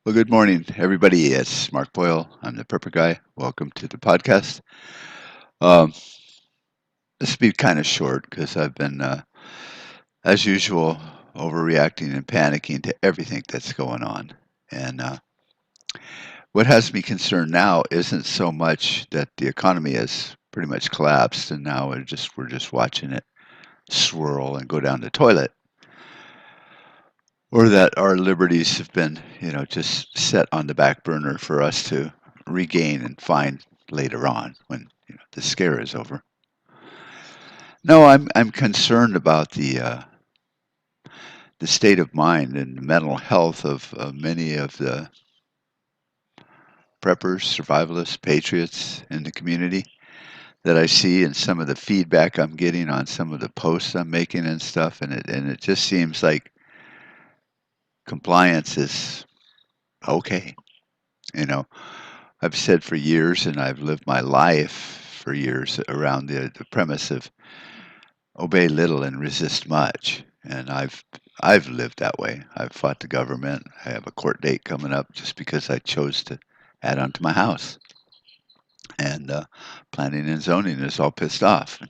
Well, good morning, everybody. It's Mark Boyle. I'm the Prepper Guy. Welcome to the podcast. Um, this will be kind of short because I've been, as usual, overreacting and panicking to everything that's going on. And what has me concerned now isn't so much that the economy has pretty much collapsed, and now we're just watching it swirl and go down the toilet, or that our liberties have been, just set on the back burner for us to regain and find later on when the scare is over. No, I'm concerned about the state of mind and mental health of many of the preppers, survivalists, patriots in the community that I see, and some of the feedback I'm getting on some of the posts I'm making and stuff, and it just seems like compliance is okay. You know, I've said for years, and I've lived my life for years around the premise of obey little and resist much. And I've lived that way. I've fought the government. I have a court date coming up just because I chose to add on to my house. And planning and zoning is all pissed off.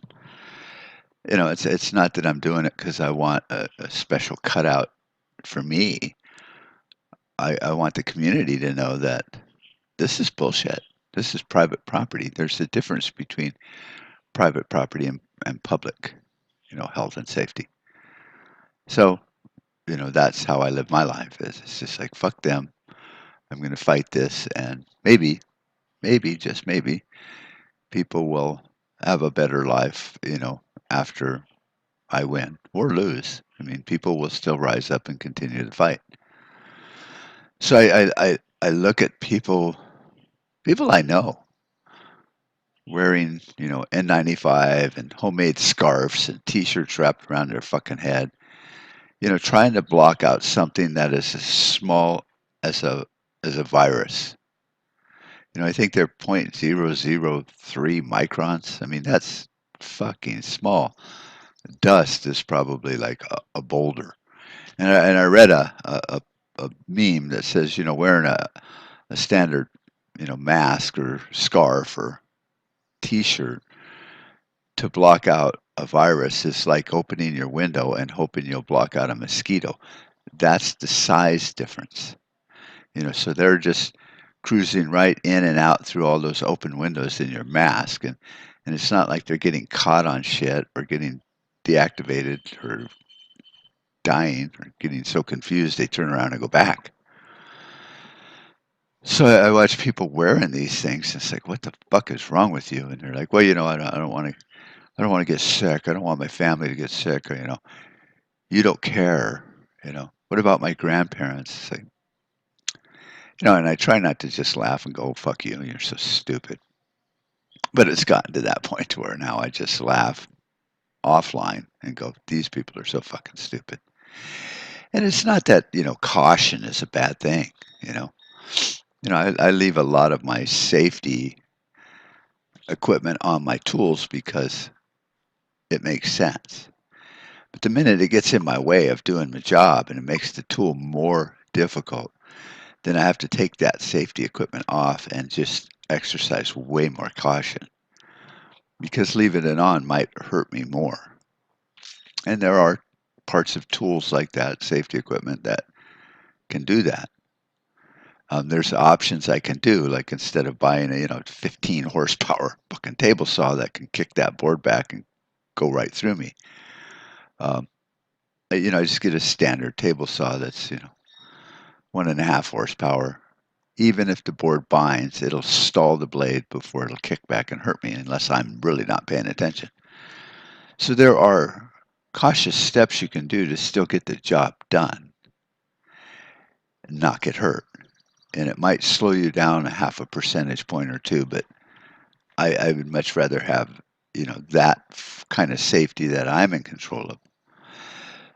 It's not that I'm doing it because I want a special cutout for me. I want the community to know that this is bullshit. This is private property. There's a difference between private property and public, health and safety. So, that's how I live my life. It's just like, fuck them. I'm going to fight this. And maybe, just maybe, people will have a better life, after I win or lose. I mean, people will still rise up and continue to fight. So I look at people I know wearing, N95 and homemade scarves and t-shirts wrapped around their fucking head, trying to block out something that is as small as a virus. I think they're 0.003 microns. I mean, that's fucking small. Dust is probably like a boulder. And I read a meme that says, wearing a standard, mask or scarf or t-shirt to block out a virus is like opening your window and hoping you'll block out a mosquito. That's the size difference. So they're just cruising right in and out through all those open windows in your mask, and it's not like they're getting caught on shit or getting deactivated or dying or getting so confused they turn around and go back. So I watch people wearing these things. And it's like, what the fuck is wrong with you? And they're like, well, I don't want to. I don't want to get sick. I don't want my family to get sick. Or, you don't care. What about my grandparents? It's like, and I try not to just laugh and go, fuck you. You're so stupid. But it's gotten to that point to where now I just laugh offline and go, these people are so fucking stupid. And it's not that, caution is a bad thing. You know, I leave a lot of my safety equipment on my tools because it makes sense. But the minute it gets in my way of doing my job and it makes the tool more difficult, then I have to take that safety equipment off and just exercise way more caution because leaving it on might hurt me more. And there are parts of tools like that, safety equipment, that can do that. There's options I can do, like instead of buying a 15 horsepower fucking table saw that can kick that board back and go right through me. Um, I just get a standard table saw that's 1.5 horsepower. Even if the board binds, it'll stall the blade before it'll kick back and hurt me unless I'm really not paying attention. So there are cautious steps you can do to still get the job done and not get hurt. And it might slow you down a half a percentage point or two, but I would much rather have, that kind of safety that I'm in control of.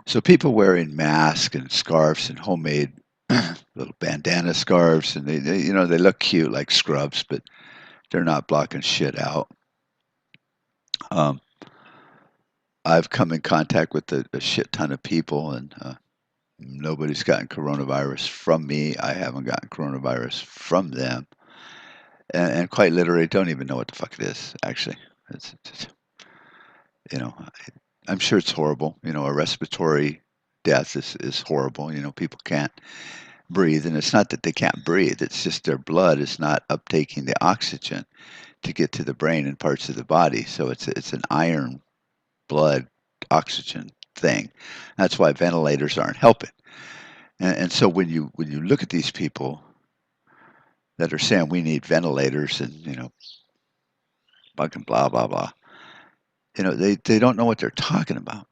So people wearing masks and scarves and homemade little bandana scarves, and they look cute like scrubs, but they're not blocking shit out. Um, I've come in contact with a shit ton of people, and Nobody's gotten coronavirus from me. I haven't gotten coronavirus from them. And quite literally, don't even know what the fuck it is, actually. It's you know, I'm sure it's horrible. A respiratory death is horrible. People can't breathe. And it's not that they can't breathe, it's just their blood is not uptaking the oxygen to get to the brain and parts of the body. So it's an iron blood oxygen thing. That's why ventilators aren't helping. And so when you look at these people that are saying we need ventilators and fucking blah blah blah, they don't know what they're talking about.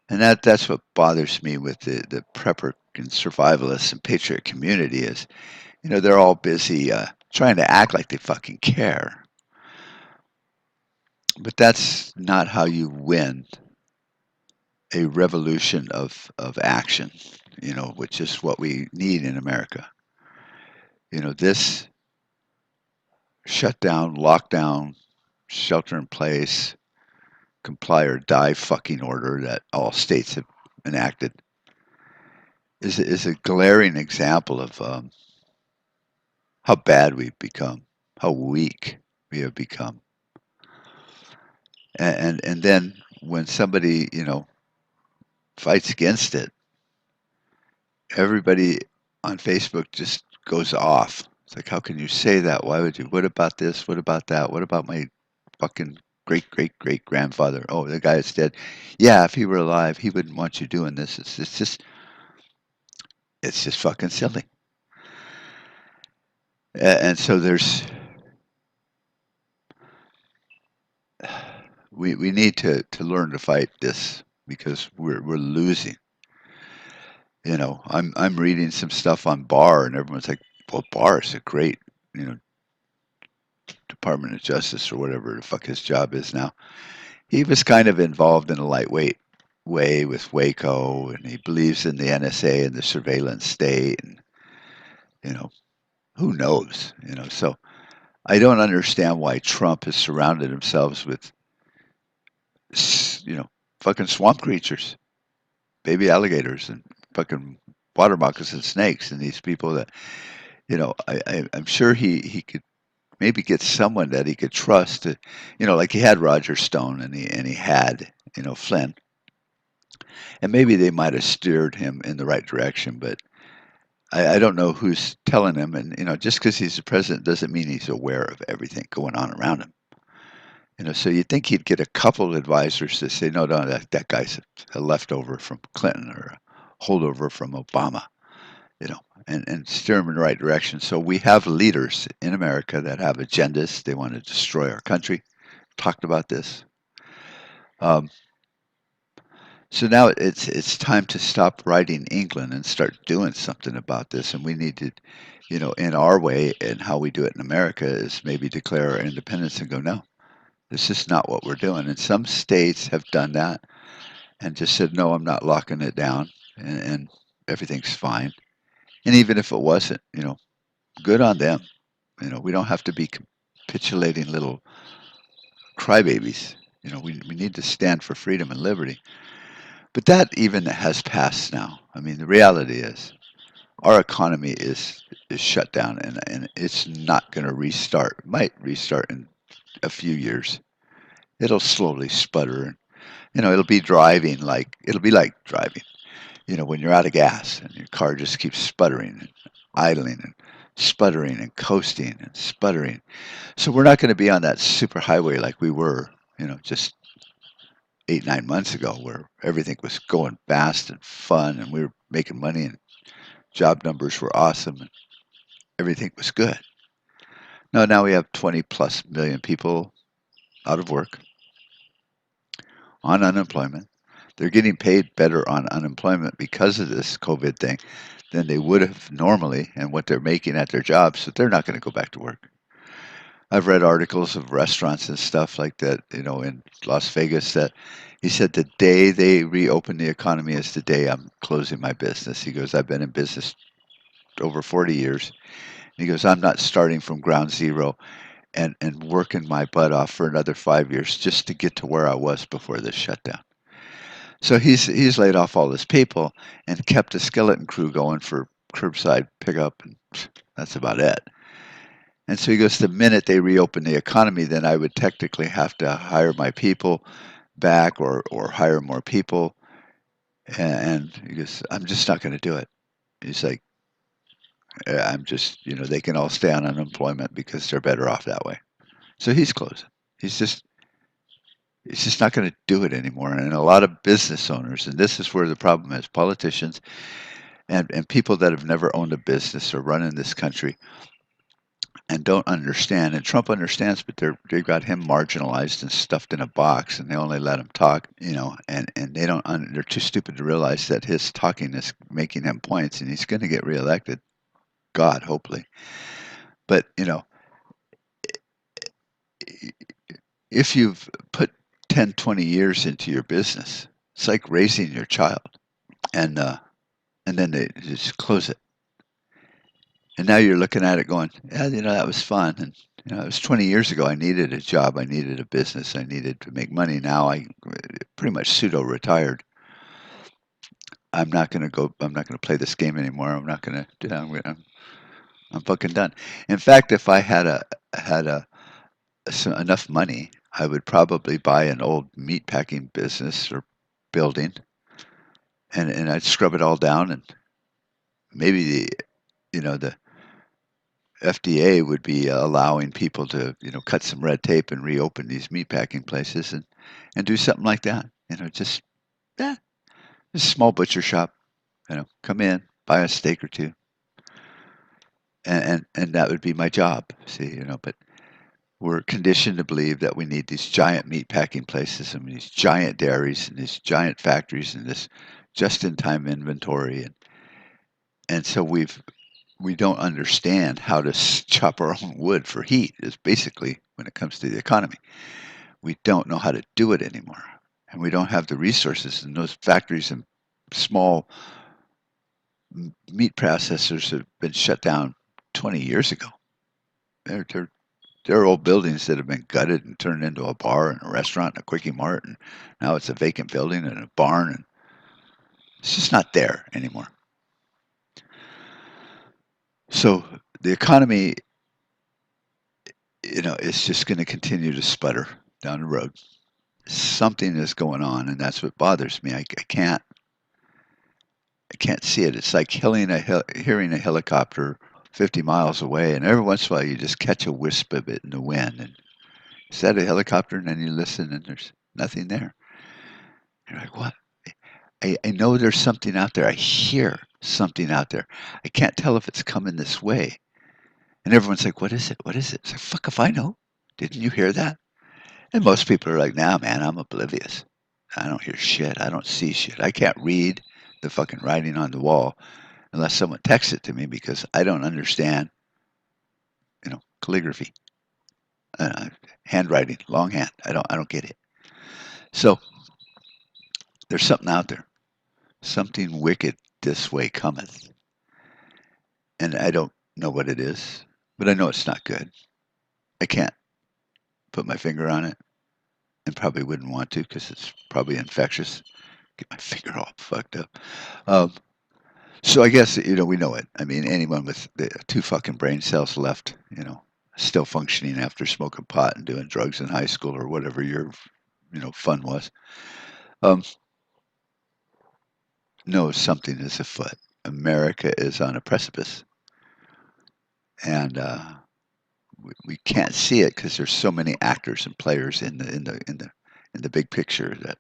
And that's what bothers me with the prepper and survivalists and patriot community is, they're all busy trying to act like they fucking care. But that's not how you win a revolution of action, which is what we need in America. This shutdown, lockdown, shelter in place, comply or die fucking order that all states have enacted is a glaring example of how bad we've become, how weak we have become. And then when somebody, fights against it, everybody on Facebook just goes off. It's like, how can you say that? Why would you? What about this? What about that? What about my fucking great great great grandfather? Oh, the guy that's dead. Yeah, if he were alive, he wouldn't want you doing this. It's just fucking silly. And so we need to learn to fight this because we're losing. I'm reading some stuff on Barr, and everyone's like, "Well, Barr is a great, you know, Department of Justice or whatever the fuck his job is now." He was kind of involved in a lightweight way with Waco, and he believes in the NSA and the surveillance state, and you know, who knows, So I don't understand why Trump has surrounded himself with, you know, fucking swamp creatures, baby alligators, and fucking water moccasins, snakes, and these people that, I'm sure he could maybe get someone that he could trust to, like he had Roger Stone and he had, Flynn, and maybe they might have steered him in the right direction, but I don't know who's telling him, and just because he's the president doesn't mean he's aware of everything going on around him. So you'd think he'd get a couple of advisors to say, no, no, that guy's a leftover from Clinton or a holdover from Obama, and steer them in the right direction. So we have leaders in America that have agendas. They want to destroy our country. Talked about this. Um, so now it's time to stop writing England and start doing something about this. And we need to, in our way and how we do it in America is maybe declare our independence and go, no, this is not what we're doing. And some states have done that and just said, no, I'm not locking it down, and everything's fine. And even if it wasn't, good on them. We don't have to be capitulating little crybabies. We need to stand for freedom and liberty. But that even has passed now. I mean, the reality is our economy is shut down, and it's not going to restart. It might restart in a few years. It'll slowly sputter, and it'll be like driving. When you're out of gas and your car just keeps sputtering and idling and sputtering and coasting and sputtering. So we're not going to be on that super highway like we were, just 8, 9 months ago, where everything was going fast and fun, and we were making money, and job numbers were awesome, and everything was good. No, now we have 20 plus million people out of work, on unemployment. They're getting paid better on unemployment because of this COVID thing than they would have normally and what they're making at their jobs, so they're not going to go back to work. I've read articles of restaurants and stuff like that, in Las Vegas, that he said the day they reopen the economy is the day I'm closing my business. He goes, I've been in business over 40 years. He goes, I'm not starting from ground zero and working my butt off for another 5 years just to get to where I was before this shutdown. So he's laid off all his people and kept a skeleton crew going for curbside pickup, and that's about it. And so he goes, the minute they reopen the economy, then I would technically have to hire my people back or hire more people. And he goes, I'm just not going to do it. He's like, I'm just, they can all stay on unemployment because they're better off that way. So he's closing. He's just, he's just not going to do it anymore. And a lot of business owners, and this is where the problem is, politicians and people that have never owned a business or run in this country and don't understand. And Trump understands, but they got him marginalized and stuffed in a box, and they only let him talk. And they don't. They're too stupid to realize that his talking is making him points, and he's going to get reelected. God, hopefully. But if you've put 10, 20 years into your business, it's like raising your child, and and then they just close it. And now you're looking at it going, yeah, that was fun. And, it was 20 years ago. I needed a job. I needed a business. I needed to make money. Now I pretty much pseudo retired. I'm not going to play this game anymore. I'm not going to do that. I'm fucking done. In fact, if I had enough money, I would probably buy an old meat packing business or building, and I'd scrub it all down, and maybe the FDA would be allowing people to, cut some red tape and reopen these meatpacking places and do something like that. Yeah, just a small butcher shop. Come in, buy a steak or two, and that would be my job. See, but we're conditioned to believe that we need these giant meatpacking places and these giant dairies and these giant factories and this just-in-time inventory, and so we don't understand how to chop our own wood for heat. Is basically when it comes to the economy. We don't know how to do it anymore, and we don't have the resources. And those factories and small meat processors have been shut down 20 years ago. They're old buildings that have been gutted and turned into a bar and a restaurant and a quickie mart, and now it's a vacant building and a barn, and it's just not there anymore. So the economy, is just going to continue to sputter down the road. Something is going on, and that's what bothers me. I can't see it. It's like hearing a helicopter 50 miles away, and every once in a while you just catch a wisp of it in the wind. And is that a helicopter? And then you listen, and there's nothing there. You're like, what? I know there's something out there. I hear something out there. I can't tell if it's coming this way. And everyone's like, what is it? What is it? It's like, fuck if I know. Didn't you hear that? And most people are like, nah, man, I'm oblivious. I don't hear shit. I don't see shit. I can't read the fucking writing on the wall unless someone texts it to me because I don't understand, calligraphy, uh, handwriting, longhand. I don't get it. So there's something out there. Something wicked this way cometh. And I don't know what it is, but I know it's not good. I can't put my finger on it and probably wouldn't want to because it's probably infectious. Get my finger all fucked up. Um, So I guess we know it. I mean, anyone with the two fucking brain cells left, still functioning after smoking pot and doing drugs in high school or whatever your fun was, um, knows something is afoot. America is on a precipice, and we can't see it because there's so many actors and players in the big picture that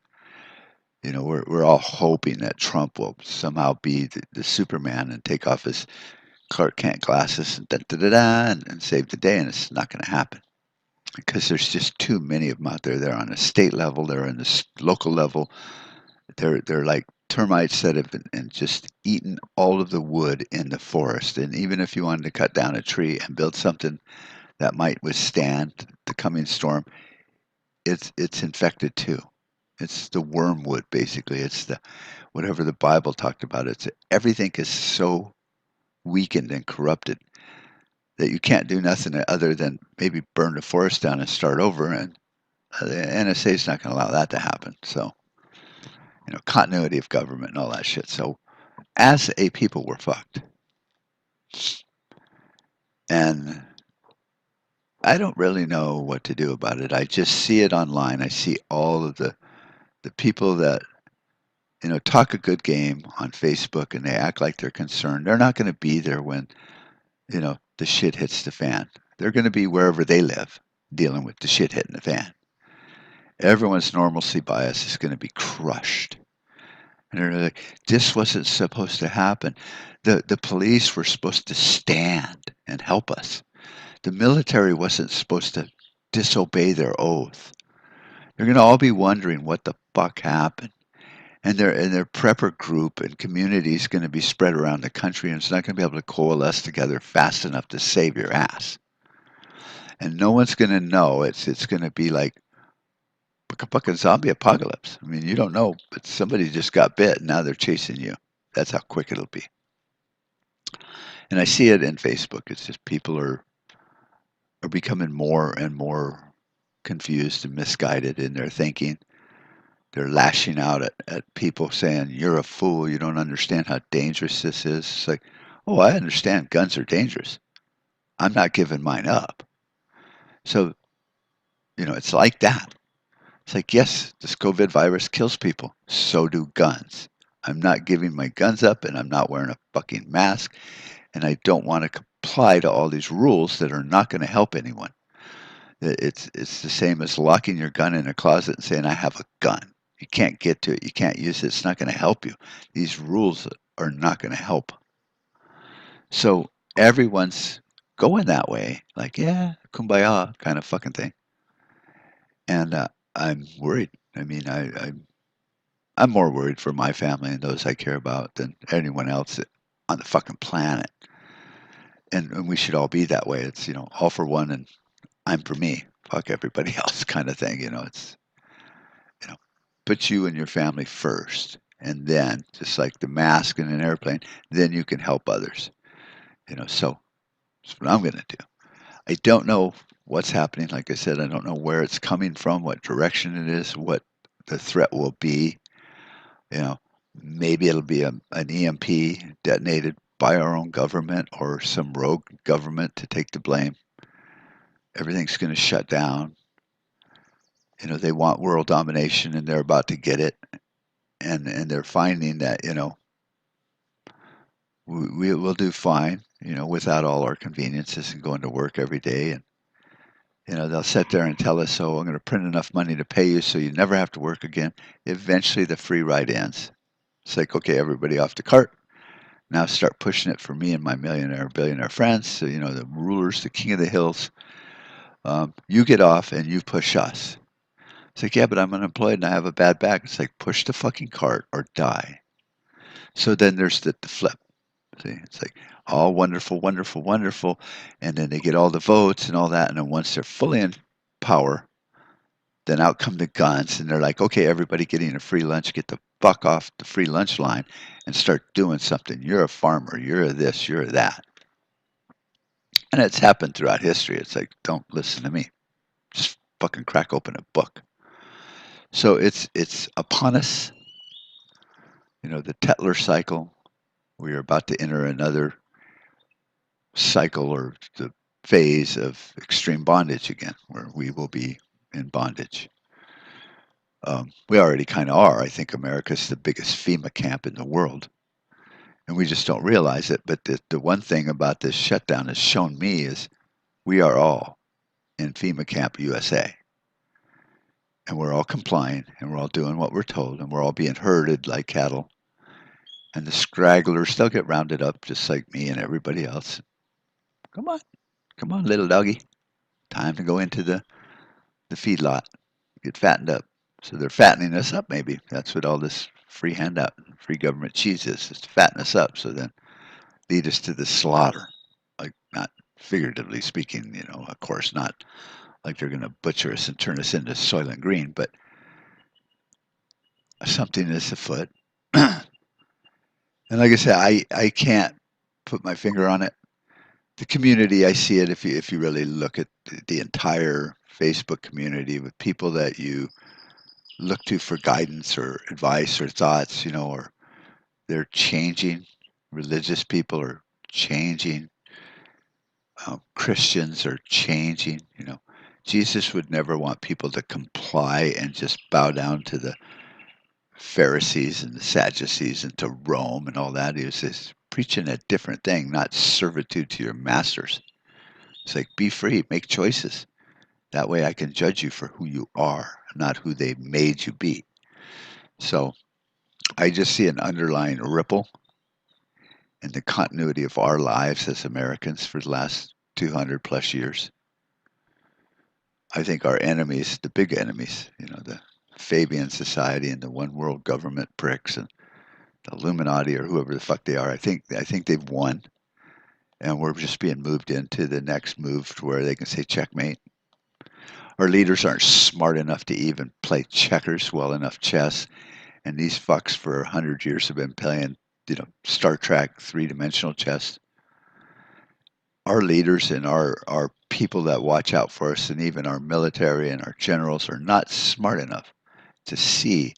we're all hoping that Trump will somehow be the Superman and take off his Clark Kent glasses and da da da da and save the day, and it's not going to happen because there's just too many of them out there. They're on a state level, they're on the local level. They're like termites that have been and just eaten all of the wood in the forest. And even if you wanted to cut down a tree and build something that might withstand the coming storm, it's infected too. It's the wormwood basically. It's the whatever the Bible talked about. It's everything is so weakened and corrupted that you can't do nothing other than maybe burn the forest down and start over. And the NSA is not going to allow that to happen. So continuity of government and all that shit. So as a people, we're fucked. And I don't really know what to do about it. I just see it online. I see all of the people that talk a good game on Facebook and they act like they're concerned. They're not going to be there when the shit hits the fan. They're going to be wherever they live, dealing with the shit hitting the fan. Everyone's normalcy bias is going to be crushed. And they're like, this wasn't supposed to happen. The police were supposed to stand and help us. The military wasn't supposed to disobey their oath. They're going to all be wondering what the fuck happened. And their prepper group and community is going to be spread around the country, and it's not going to be able to coalesce together fast enough to save your ass. And no one's going to know. It's going to be like a fucking zombie apocalypse. I mean, you don't know, but somebody just got bit, and now they're chasing you. That's how quick it'll be. And I see it in Facebook. It's just people are becoming more and more confused and misguided in their thinking. They're lashing out at people saying, "You're a fool. You don't understand how dangerous this is." It's like, oh, I understand guns are dangerous. I'm not giving mine up. So, it's like that. It's like, yes, this COVID virus kills people. So do guns. I'm not giving my guns up and I'm not wearing a fucking mask. And I don't want to comply to all these rules that are not going to help anyone. It's the same as locking your gun in a closet and saying, I have a gun. You can't get to it. You can't use it. It's not going to help you. These rules are not going to help. So everyone's going that way, like, yeah, kumbaya kind of fucking thing. And I'm worried. I mean, I'm more worried for my family and those I care about than anyone else on the fucking planet. And we should all be that way. It's, all for one and I'm for me. Fuck everybody else kind of thing. It's, you know, put you and your family first. And then, just like the mask in an airplane, then you can help others. So that's what I'm going to do. I don't know what's happening. Like I said, I don't know where it's coming from, what direction it is, what the threat will be. You know, maybe it'll be an EMP detonated by our own government or some rogue government to take the blame. Everything's going to shut down. They want world domination and they're about to get it. And they're finding that, we will do fine, without all our conveniences and going to work every day. And, they'll sit there and tell us, oh, I'm going to print enough money to pay you so you never have to work again. Eventually the free ride ends. It's like, okay, everybody off the cart. Now start pushing it for me and my millionaire, billionaire friends. So, the rulers, the king of the hills, you get off and you push us. It's like, yeah, but I'm unemployed and I have a bad back. It's like, push the fucking cart or die. So then there's the flip. See, it's like all wonderful, wonderful, wonderful. And then they get all the votes and all that. And then once they're fully in power, then out come the guns. And they're like, okay, everybody getting a free lunch, get the fuck off the free lunch line and start doing something. You're a farmer. You're a this, you're a that. And it's happened throughout history. It's like, don't listen to me. Just fucking crack open a book. So it's upon us. The Tetler cycle. We are about to enter another cycle or the phase of extreme bondage again, where we will be in bondage. We already kind of are. I think America's the biggest FEMA camp in the world, and we just don't realize it. But the one thing about this shutdown has shown me is we are all in FEMA camp USA, and we're all complying, and we're all doing what we're told, and we're all being herded like cattle. And the stragglers, they'll get rounded up just like me and everybody else. Come on, little doggy. Time to go into the feedlot, get fattened up. So they're fattening us up, maybe. That's what all this free handout, free government cheese is to fatten us up, so then lead us to the slaughter. Like, not figuratively speaking, of course, not like they're going to butcher us and turn us into Soylent Green, but something is afoot. And like I said, I can't put my finger on it. The community, I see it if you really look at the entire Facebook community with people that you look to for guidance or advice or thoughts, or they're changing. Religious people are changing. Christians are changing. Jesus would never want people to comply and just bow down to the Pharisees and the Sadducees and to Rome and all that. He was just preaching a different thing, not servitude to your masters. It's like, be free, make choices. That way I can judge you for who you are, not who they made you be. So I just see an underlying ripple in the continuity of our lives as Americans for the last 200 plus years. I think our enemies, the big enemies, the Fabian Society and the one world government pricks and the Illuminati or whoever the fuck they are, I think they've won. And we're just being moved into the next move to where they can say checkmate. Our leaders aren't smart enough to even play checkers well enough chess, and these fucks for 100 years have been playing, Star Trek three-dimensional chess. Our leaders and our people that watch out for us, and even our military and our generals, are not smart enough to see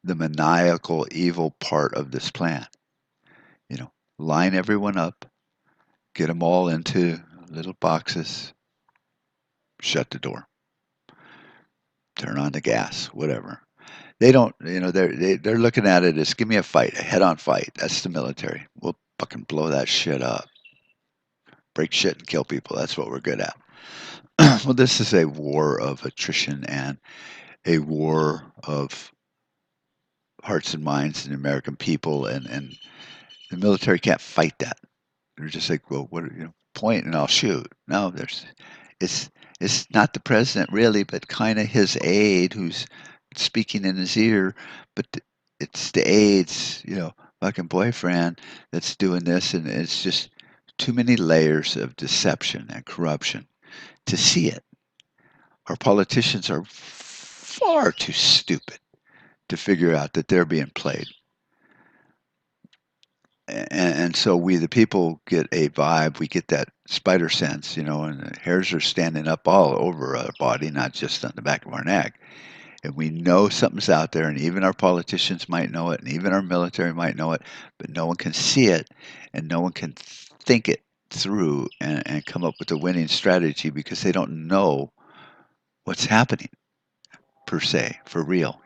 the maniacal evil part of this plan. You know, line everyone up, get them all into little boxes, shut the door, turn on the gas, whatever. They don't, they're looking at it as give me a fight, a head-on fight. That's the military. We'll fucking blow that shit up, break shit and kill people. That's what we're good at. Well, this is a war of attrition and a war of hearts and minds in the American people, and the military can't fight that. They're just like, well, what, point and I'll shoot. No, it's it's not the president really, but kind of his aide who's speaking in his ear, but it's the aide's, fucking boyfriend that's doing this, and it's just too many layers of deception and corruption to see it. Our politicians are far too stupid to figure out that they're being played. And so we, the people, get a vibe. We get that spider sense, and the hairs are standing up all over our body, not just on the back of our neck. And we know something's out there, and even our politicians might know it, and even our military might know it, but no one can see it, and no one can think it through and come up with a winning strategy because they don't know what's happening per se, for real.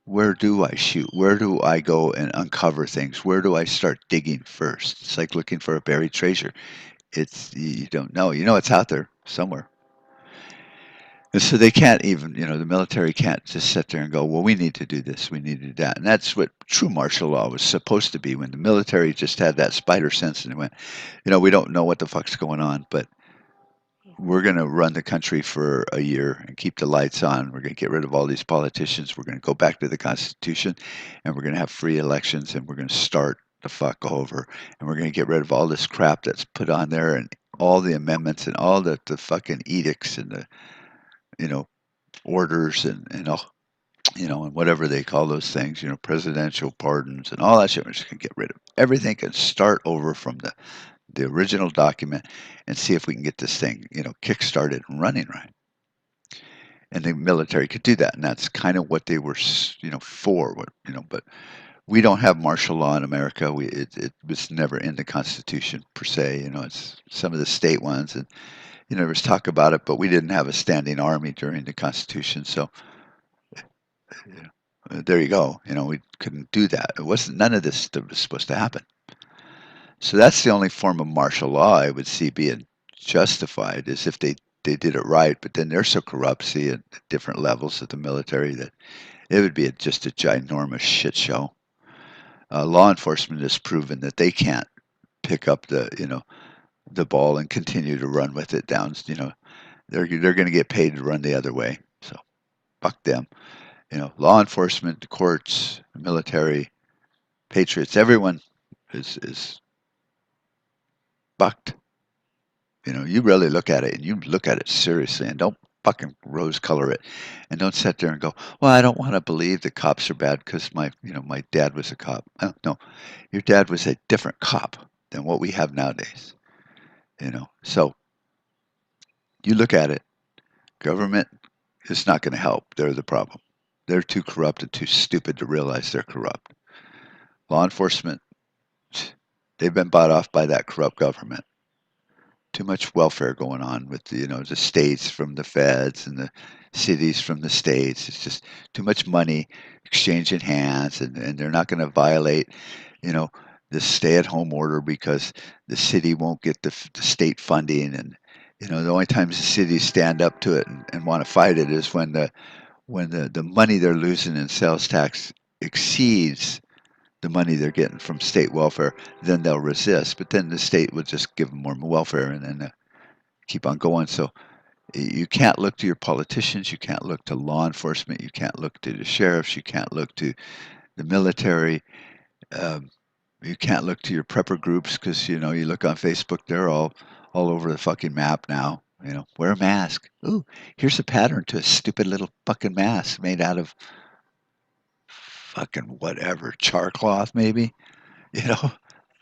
Where do I shoot? Where do I go and uncover things? Where do I start digging first? It's like looking for a buried treasure. It's you don't know. You know it's out there somewhere. And so they can't even, the military can't just sit there and go, well, we need to do this, we need to do that. And that's what true martial law was supposed to be when the military just had that spider sense and went, we don't know what the fuck's going on, but we're going to run the country for a year and keep the lights on. We're going to get rid of all these politicians. We're going to go back to the Constitution, and we're going to have free elections, and we're going to start the fuck over. And we're going to get rid of all this crap that's put on there and all the amendments and all the fucking edicts and the, you know, orders and all, and whatever they call those things, presidential pardons and all that shit. We're just going to get rid of everything and start over from the original document and see if we can get this thing, kick-started and running right. And the military could do that, and that's kind of what they were, for. But we don't have martial law in America. It was never in the Constitution per se. It's some of the state ones, and there was talk about it, but we didn't have a standing army during the Constitution, so there you go. We couldn't do that. It wasn't none of this that was supposed to happen. So that's the only form of martial law I would see being justified is if they did it right. But then they're so corrupt, see, at different levels of the military that it would be just a ginormous shit show. Law enforcement has proven that they can't pick up the ball and continue to run with it down. They're going to get paid to run the other way. So fuck them. Law enforcement, the courts, the military, patriots, everyone is fucked. You really look at it and you look at it seriously and don't fucking rose color it and don't sit there and go, well, I don't want to believe the cops are bad because my dad was a cop. Oh, no, your dad was a different cop than what we have nowadays. So you look at it, government it's not going to help. They're the problem. They're too corrupt and too stupid to realize they're corrupt. Law enforcement, they've been bought off by that corrupt government. Too much welfare going on with the states from the feds and the cities from the states. It's just too much money exchanging hands, and they're not going to violate you know the stay-at-home order because the city won't get the state funding. And the only times the cities stand up to it and want to fight it is when the money they're losing in sales tax exceeds the money they're getting from state welfare. Then they'll resist, but then the state will just give them more welfare, and then keep on going. So you can't look to your politicians, you can't look to law enforcement, you can't look to the sheriffs, you can't look to the military, um, you can't look to your prepper groups because you look on Facebook, they're all over the fucking map now. Wear a mask. Ooh, here's a pattern to a stupid little fucking mask made out of fucking whatever, char cloth maybe, you know,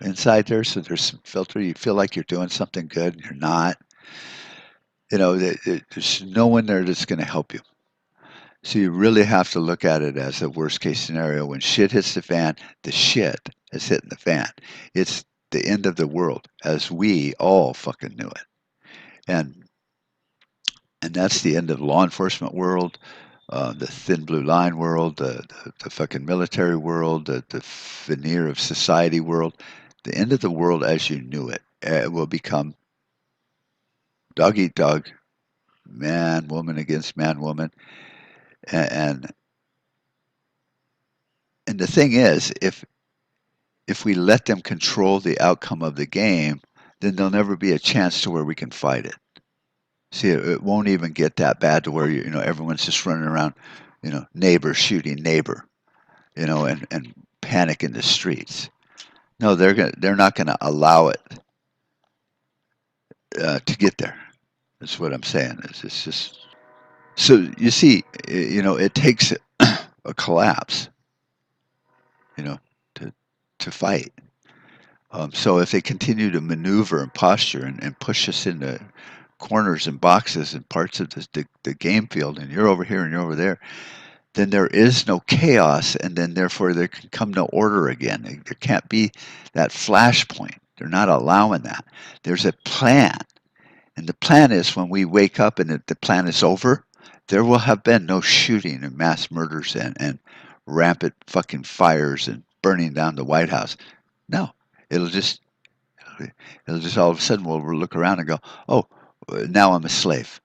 inside there. So there's some filter. You feel like you're doing something good and you're not. There's no one there that's going to help you. So you really have to look at it as a worst case scenario. When shit hits the fan, the shit is hitting the fan. It's the end of the world as we all fucking knew it. And and that's the end of the law enforcement world, the thin blue line world, the fucking military world, the veneer of society world. The end of the world as you knew it. It will become dog eat dog, man, woman against man, woman. And and the thing is, if we let them control the outcome of the game, then there'll never be a chance to where we can fight it. See, it won't even get that bad to where everyone's just running around, neighbor shooting neighbor, and panic in the streets. No, they're not gonna allow it to get there. That's what I'm saying. It's just so you see, it takes a collapse, you know, to fight. So if they continue to maneuver and posture and push us into corners and boxes and parts of the game field, and you're over here and you're over there, then there is no chaos, and then therefore there can come no order again. There can't be that flashpoint. They're not allowing that. There's a plan, and the plan is when we wake up and the plan is over, there will have been no shooting and mass murders and rampant fucking fires and burning down the White House. No, it'll just it'll just all of a sudden we'll look around and go, oh, now I'm a slave.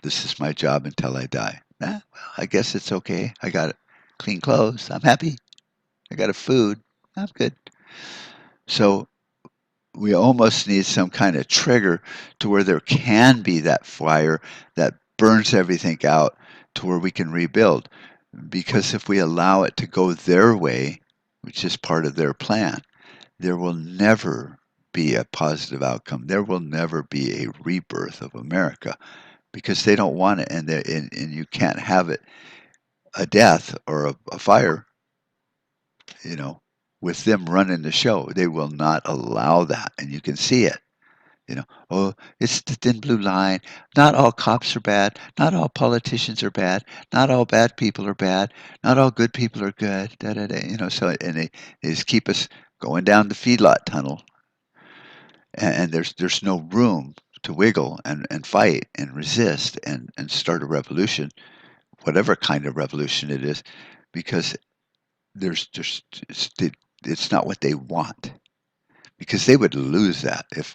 This is my job until I die. Well, I guess it's okay. I got clean clothes. I'm happy. I got a food. I'm good. So we almost need some kind of trigger to where there can be that fire that burns everything out to where we can rebuild. Because if we allow it to go their way, which is part of their plan, there will never be a positive outcome. There will never be a rebirth of America because they don't want it, and you can't have it a death or a fire, you know, with them running the show. They will not allow that, and you can see it. Oh, it's the thin blue line. Not all cops are bad. Not all politicians are bad. Not all bad people are bad. Not all good people are good. Da da da. So and they just keep us going down the feedlot tunnel, and there's no room to wiggle and fight and resist and start a revolution, whatever kind of revolution it is, because there's just it's not what they want, because they would lose that if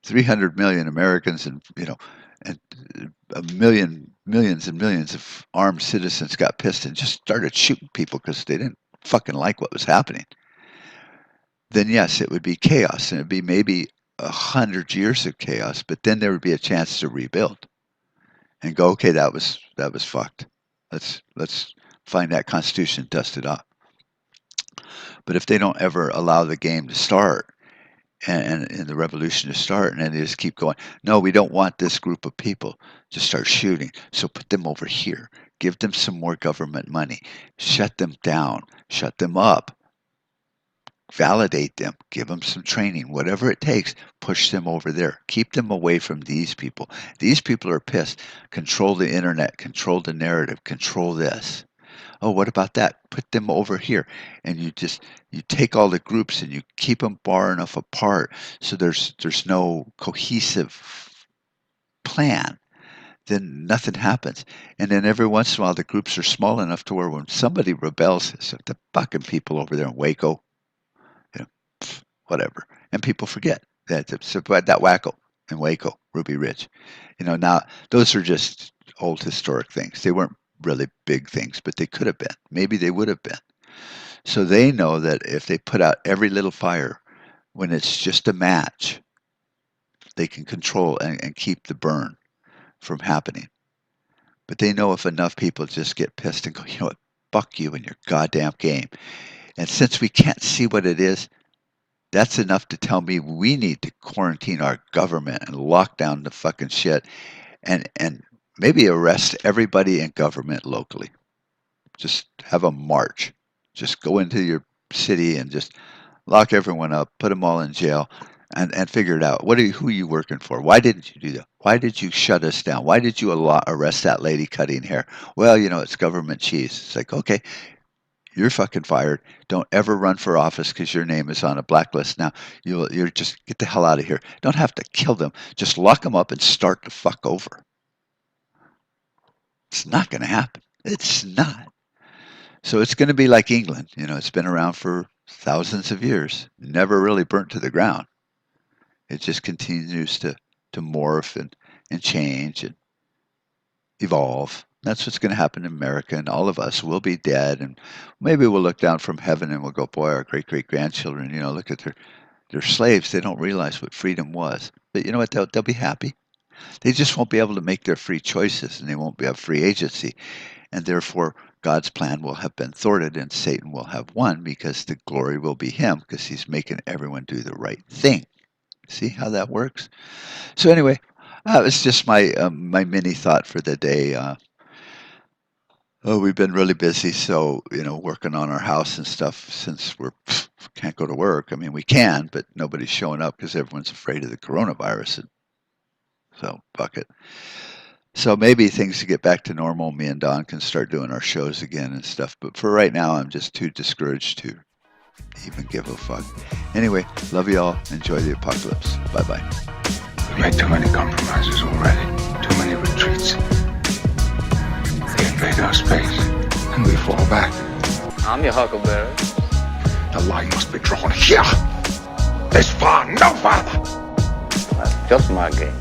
300 million Americans and a millions and millions of armed citizens got pissed and just started shooting people because they didn't fucking like what was happening. Then yes, it would be chaos, and it'd be maybe 100 years of chaos, but then there would be a chance to rebuild and go, okay, that was fucked. Let's find that constitution, dust it off. But if they don't ever allow the game to start and the revolution to start, and then they just keep going, no, we don't want this group of people to start shooting, so put them over here, give them some more government money, shut them down, shut them up, validate them, give them some training, whatever it takes, push them over there. Keep them away from these people. These people are pissed. Control the internet, control the narrative, control this. Oh, what about that? Put them over here. And you take all the groups and you keep them far enough apart so there's no cohesive plan. Then nothing happens. And then every once in a while the groups are small enough to where when somebody rebels, it's like the fucking people over there in Waco, you know, whatever. And people forget that it's about that wacko in Waco, Ruby Ridge. Now those are just old historic things. They weren't really big things, but they could have been. Maybe they would have been. So they know that if they put out every little fire, when it's just a match, they can control and keep the burn from happening. But they know if enough people just get pissed and go, you know what, fuck you and your goddamn game. And since we can't see what it is, that's enough to tell me we need to quarantine our government and lock down the fucking shit and maybe arrest everybody in government locally. Just have a march. Just go into your city and just lock everyone up, put them all in jail, and figure it out. Who are you working for? Why didn't you do that? Why did you shut us down? Why did you arrest that lady cutting hair? Well, it's government cheese. It's like, okay, you're fucking fired. Don't ever run for office because your name is on a blacklist. Now, you're just get the hell out of here. Don't have to kill them. Just lock them up and start the fuck over. It's not going to happen. It's not. So it's going to be like England. It's been around for thousands of years, never really burnt to the ground. It just continues to morph and change and evolve. That's what's going to happen in America, and all of us will be dead, and maybe we'll look down from heaven and we'll go, boy, our great-great-grandchildren, look at their slaves. They don't realize what freedom was. But you know what? They'll be happy. They just won't be able to make their free choices, and they won't have free agency. And therefore, God's plan will have been thwarted, and Satan will have won because the glory will be him because he's making everyone do the right thing. See how that works? So anyway, it's just my my mini thought for the day. We've been really busy, so working on our house and stuff since can't go to work. I mean, we can, but nobody's showing up because everyone's afraid of the coronavirus. And so fuck it. So maybe things to get back to normal. Me and Don can start doing our shows again and stuff. But for right now, I'm just too discouraged to even give a fuck. Anyway, love you all. Enjoy the apocalypse. Bye-bye. We made too many compromises already. Too many retreats. They invade our space, and we fall back. I'm your huckleberry. The line must be drawn here. This far, no farther. That's just my game.